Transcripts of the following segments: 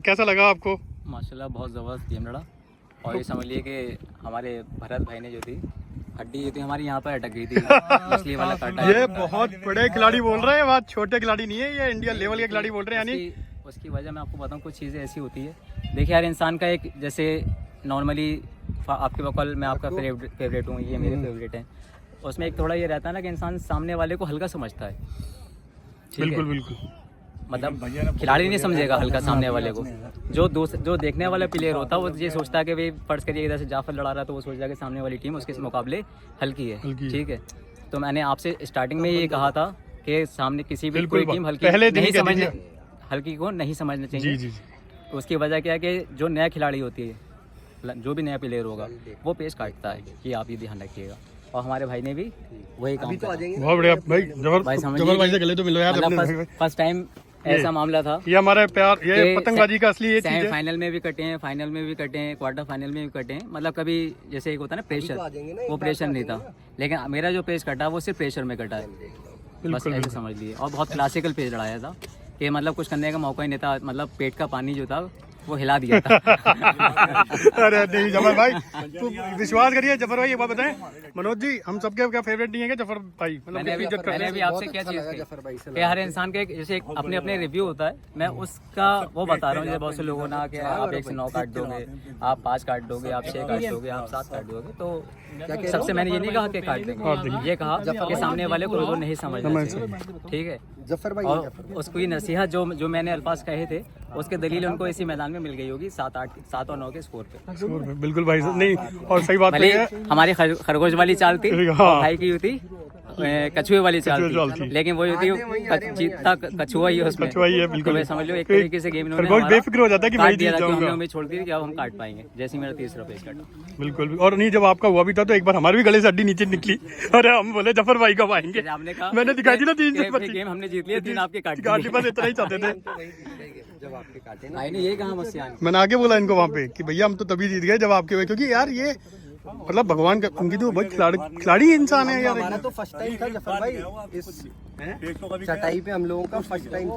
कैसा लगा आपको? माशाल्लाह बहुत ज़बरदस्त गेम लड़ा। और ये समझ लिए कि हमारे भरत भाई ने जो थी हड्डी जो थी हमारी यहाँ पर अटक गई थी इसलिए वाला काटा। ये बहुत बड़े खिलाड़ी बोल रहे हैं, बात छोटे खिलाड़ी नहीं है, ये इंडिया लेवल के खिलाड़ी बोल रहे हैं। यानी उसकी वजह मैं आपको बताऊँ, कुछ चीज़ें ऐसी होती है। देखिए यार, इंसान का एक जैसे नॉर्मली आपके बकौल मैं आपका फेवरेट हूँ, ये मेरे फेवरेट हैं, उसमें एक थोड़ा ये रहता है ना कि इंसान सामने वाले को हल्का समझता है। बिल्कुल बिल्कुल, मतलब खिलाड़ी नहीं समझेगा हल्का सामने वाले को। जो देखने वाला प्लेयर होता है वो ये सोचता है कि भाई फर्ज करिए इधर से जाफर लड़ा रहा है तो वो सोचता है कि सामने वाली टीम उसके मुकाबले हल्की है। ठीक है, तो मैंने आपसे स्टार्टिंग में ये कहा था कि सामने किसी भी कोई टीम हल्की को नहीं समझना चाहिए। जी। उसकी वजह क्या है कि जो नया खिलाड़ी होती है, जो भी नया प्लेयर होगा वो पेश काटता है कि आप ये ध्यान रखिएगा। और हमारे भाई ने भी वही काम किया। बहुत बढ़िया भाई, जबर भाई से गले तो मिलो यार। फर्स्ट टाइम ऐसा मामला था। ये हमारे प्यार, ये पतंगबाजी का असली ये चीज है। फाइनल में भी कटे हैं, फाइनल में भी कटे हैं, क्वार्टर फाइनल में भी कटे हैं। मतलब कभी जैसे एक होता है ना प्रेशर, वो प्रेशर नहीं था। लेकिन मेरा जो पेज कटा वो सिर्फ प्रेशर में कटा है, बस ऐसे समझ लिए। और बहुत क्लासिकल पेज लड़ाया था कि मतलब कुछ करने का मौका ही नहीं था। मतलब पेट का पानी जो था वो हिला दिया था। अरे नहीं जफर भाई, तो विश्वास करिए। जफर भाई एक बात बताएं, मनोज जी हम सबके क्या फेवरेट नहीं है क्या जफर भाई? मैंने भी आपसे क्या चीज़ कि हर इंसान के जैसे अपने अपने रिव्यू होता है, मैं उसका वो बता रहा हूँ। जैसे बहुत से लोगों ना कि आप 1 से 9 काट दोगे, आप 5 काट दोगे, आप 6 काट दोगे, आप 7 काट दोगे। तो सबसे मैंने ये नहीं कहा कि काट देंगे, ये कहा कि सामने वाले को नहीं समझना चाहिए। ठीक है, और उसको ये नसीहत जो मैंने अल्फाज कहे थे उसके दलील उनको इसी मैदान में मिल गई होगी 7 और 9 के स्कोर पे। बिल्कुल भाई, नहीं और सही बात है। हमारी खरगोश वाली चाल थी, भाई की थी कछुए वाली चाल थी, लेकिन वो थी जीतता कछुआ ही है उसमें। बिल्कुल, मैं समझ लो एक तरीके से गेम इन्होंने बेफिक्र हो जाता है कि मैं जीत जाऊंगा। हमने उम्मीद छोड़ दी कि अब हम काट पाएंगे, जैसे मेरा तीसरा पेज काटा। बिल्कुल, और नहीं जब आपका हुआ भी था तो एक बार हमारे भी गले से हड्डी नीचे निकली। अरे हम बोले जफर भाई कब आएंगे, मैंने दिखाई थी ना 3 गेम हमने जीत लिया, 3 आपके काट बस इतना ही चाहते थे। जब आपके काटे ना ये कहा मुझसे, मैंने आगे बोला इनको वहाँ पे कि भैया हम तो तभी जीत गए जब आपके हुए, क्योंकि यार ये मतलब भगवान का उनकी तो बहुत खिलाड़ी इंसान है यार। हमारा तो फर्स्ट टाइम था जफर भाई, इस चटाई पे हम लोगों का फर्स्ट टाइम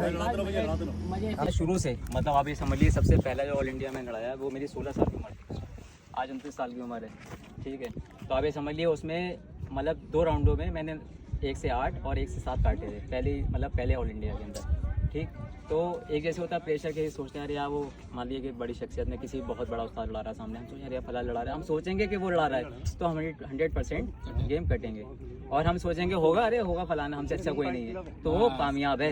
था शुरू से। मतलब आप ये समझिए सबसे पहला जो ऑल इंडिया में लड़ाया वो मेरी 16 साल की उम्र थी, आज 29 साल की उम्र है। ठीक है, तो आप ये समझ लिए उसमें मतलब 2 राउंडों में मैंने 1 से 8 और 1 से 7 काटे थे पहले ऑल इंडिया के अंदर। ठीक, तो एक जैसे होता है प्रेशर के सोचते हैं यार वो मान लीजिए कि बड़ी शख्सियत में किसी बहुत बड़ा उस्ताद लड़ा रहा है सामने, हम सोचें यार फला लड़ा रहा है, हम सोचेंगे कि वो लड़ा रहा है तो हम 100% गेम कटेंगे। और हम सोचेंगे होगा फलाना, हमसे अच्छा कोई नहीं है, तो वो कामयाब है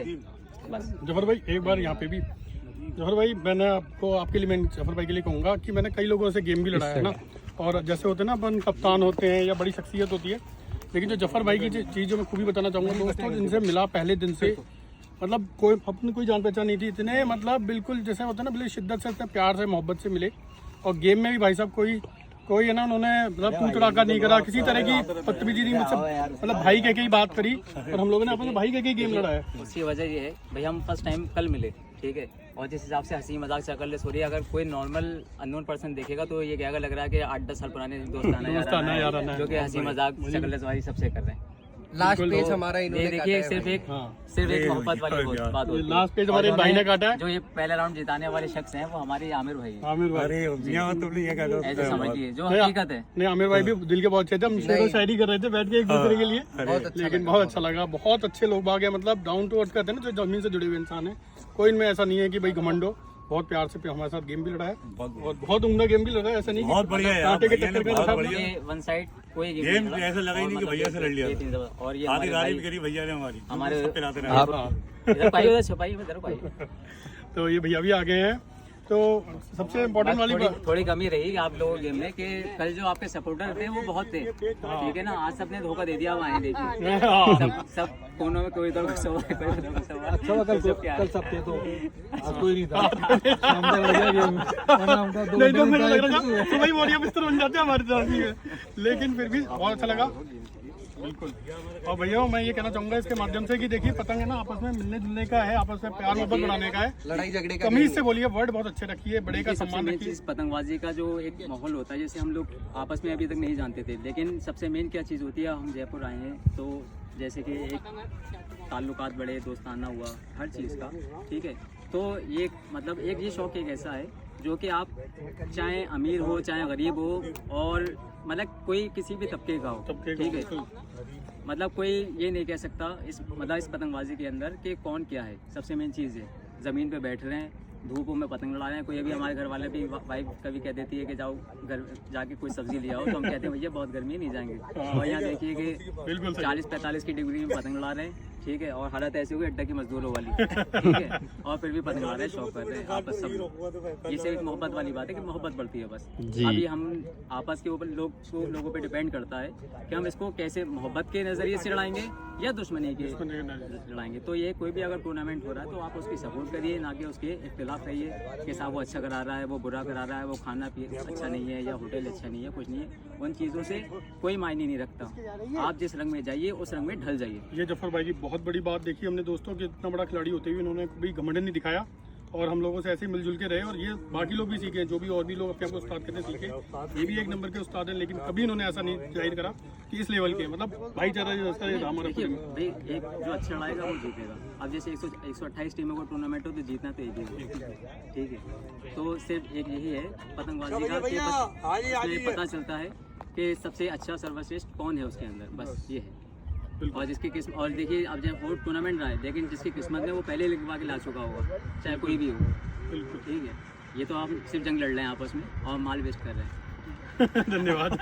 बस। जफर भाई एक बार यहाँ पे भी जफर भाई मैंने आपको आपके लिए मैं जफर भाई के लिए कहूँगा कि मैंने कई लोगों से गेम भी लड़ाया है ना, और जैसे होते हैं ना अपन कप्तान होते हैं या बड़ी शख्सियत होती है, लेकिन जो जफर भाई की चीज़ जो मैं खूबी बताना चाहूँगा दोस्तों, जिनसे मिला पहले दिन से, मतलब कोई जान पहचान नहीं थी, इतने मतलब बिल्कुल जैसे होता है ना बिल्कुल शिद्दत से, इतने प्यार से मोहब्बत से मिले। और गेम में भी भाई साहब कोई है ना, उन्होंने मतलब तू तड़ाका नहीं करा, किसी तरह की बदतमीजी नहीं, मुझसे मतलब भाई कह के ही बात करी, और हम लोगों ने अपने भाई कह के ही गेम लड़ाया। उसकी वजह ये है भाई हम फर्स्ट टाइम कल मिले, ठीक है, और जिस हिसाब से हंसी मजाक शकल हो रही है, अगर कोई नॉर्मल अननोन पर्सन देखेगा तो ये कहेगा लग रहा है कि 8-10 साल पुराने दोस्ताना यार जो कि हंसी मजाक शकल सब कर रहे हैं। लास्ट पेज हमारा इन्होंने देखिए सिर्फ एक मोहब्बत वाली बात होती है। लास्ट पेज हमारे भाई ने काटा है। जो ये पहला राउंड जिताने वाले शख्स हैं वो हमारे आमिर भाई हैं। आमिर भाई ऐसे समझिए जो हकीकत है। नहीं आमिर भाई भी दिल के बहुत अच्छे थे, हम शेरो शायरी कर रहे थे बैठ के एक दूसरे के लिए, लेकिन बहुत अच्छा लगा। बहुत अच्छे लोग बाग हैं, मतलब डाउन टू अर्थ कहते हैं ना, जो जमीन से जुड़े हुए इंसान है। कोई इनमें ऐसा नहीं है कि भाई घमंडो, बहुत प्यार से हमारे साथ गेम भी लड़ाया और बहुत उम्दा गेम भी लड़ाया, ऐसा नहीं बहुत बढ़िया है कांटे के चक्कर का ये वन साइड कोई गेम ऐसा लगा ही नहीं कि भैया से लड़ लिया। और ये आधी गाड़ी भी करी भैया ने हमारे छुपाई में तो ये भैया भी आ गए हैं। तो सबसे इम्पोर्टेंट वाली थोड़ी कमी रही आप लोगों गेम में कि कल जो आपके सपोर्टर थे वो बहुत थे, ठीक है ना, आज सबने धोखा दे दिया। आए देखिए सब कोनों में कोई इधर घुसा हुआ है, कोई उधर घुसा हुआ है। कल सब थे तो आज कोई नहीं था। नहीं तो मेरे लग रहा था तो भाई बोरिया बिस्तर बन जाते हमारे साथ ही, लेकिन फिर भी बहुत अच्छा लगा बिल्कुल। और भैया मैं ये कहना चाहूंगा इसके माध्यम से कि देखिए पतंग है ना, आपस में मिलने जुलने का है, आपस में प्यार मोहब्बत बढ़ाने का है, लड़ाई झगड़े का तमीज से बोलिए, वर्ड बहुत अच्छे रखिए, बड़े का सम्मान रखिए। पतंगबाजी का जो एक माहौल होता है जैसे हम लोग आपस में अभी तक नहीं जानते थे, लेकिन सबसे मेन क्या चीज़ होती है, हम जयपुर आए हैं तो जैसे कि एक ताल्लुकात बड़े, दोस्ताना हुआ हर चीज़ का, ठीक है, तो ये मतलब एक ये शौक एक ऐसा है जो कि आप चाहे अमीर हो चाहे गरीब हो और मतलब कोई किसी भी तबके का हो, ठीक है, मतलब कोई ये नहीं कह सकता इस पतंगबाजी के अंदर कि कौन क्या है। सबसे मेन चीज़ है ज़मीन पे बैठ रहे हैं, धूपों में पतंग लड़ा रहे हैं। कोई अभी हमारे घर वाले भी वाइफ कभी कह देती है कि जाओ घर जाके कोई सब्जी ले आओ, तो हम कहते हैं भैया बहुत गर्मी है नहीं जाएंगे। और यहाँ देखिए कि 40-45 की डिग्री में पतंग लड़ा रहे हैं, ठीक है, और हालत ऐसी हुई अड्डा की मजदूरों वाली, ठीक है, और फिर भी पतंग लड़ा रहे हैं, शौक कर रहे हैं आपस सब लोग। ये सिर्फ मोहब्बत वाली बात है कि मोहब्बत बढ़ती है बस। अभी हम आपस के ऊपर लोगों पे डिपेंड करता है कि हम इसको कैसे मोहब्बत के नज़रिए से लड़ाएंगे या दुश्मनी के लड़ाएंगे। तो ये कोई भी अगर टूर्नामेंट हो रहा है तो आप उसकी सपोर्ट करिए, ना कि उसके इख्तिलाफ रहिए कि साहब वो अच्छा करा रहा है, वो बुरा करा रहा है, वो खाना पीना अच्छा नहीं है या होटल अच्छा नहीं है, कुछ नहीं है। उन चीज़ों से कोई मायने नहीं रखता। आप जिस रंग में जाइए उस रंग में ढल जाइए। ये जफर भाई की बहुत बड़ी बात देखी हमने दोस्तों कि इतना बड़ा खिलाड़ी होते हुए इन्होंने कभी घमंड नहीं दिखाया और हम लोगों से ऐसे ही मिलजुल के रहे। और ये बाकी लोग भी सीखे, जो भी और भी लोग अपने आप को उस्ताद कहते सीखे, ये भी एक नंबर के उस्ताद हैं, लेकिन कभी इन्होंने ऐसा नहीं जाहिर करा कि इस लेवल के मतलब भाईचारा हमारा। देखिए भाई, एक जो अच्छा लड़ाएगा वो जीतेगा। अब जैसे 128 टीमों को टूर्नामेंट हो तो जीतना तो एक ही है, ठीक है। तो सिर्फ एक यही है पतंगबाजी का कि बस पता चलता है कि सबसे अच्छा सर्वश्रेष्ठ कौन है उसके अंदर, बस ये है। और जिसकी किस्मत, और देखिए अब जब वो टूर्नामेंट रहा है, लेकिन जिसकी किस्मत है वो पहले लिखवा के ला चुका होगा, चाहे कोई भी हो, ठीक है। ये तो आप सिर्फ जंग लड़ रहे हैं आपस में और माल वेस्ट कर रहे हैं। धन्यवाद।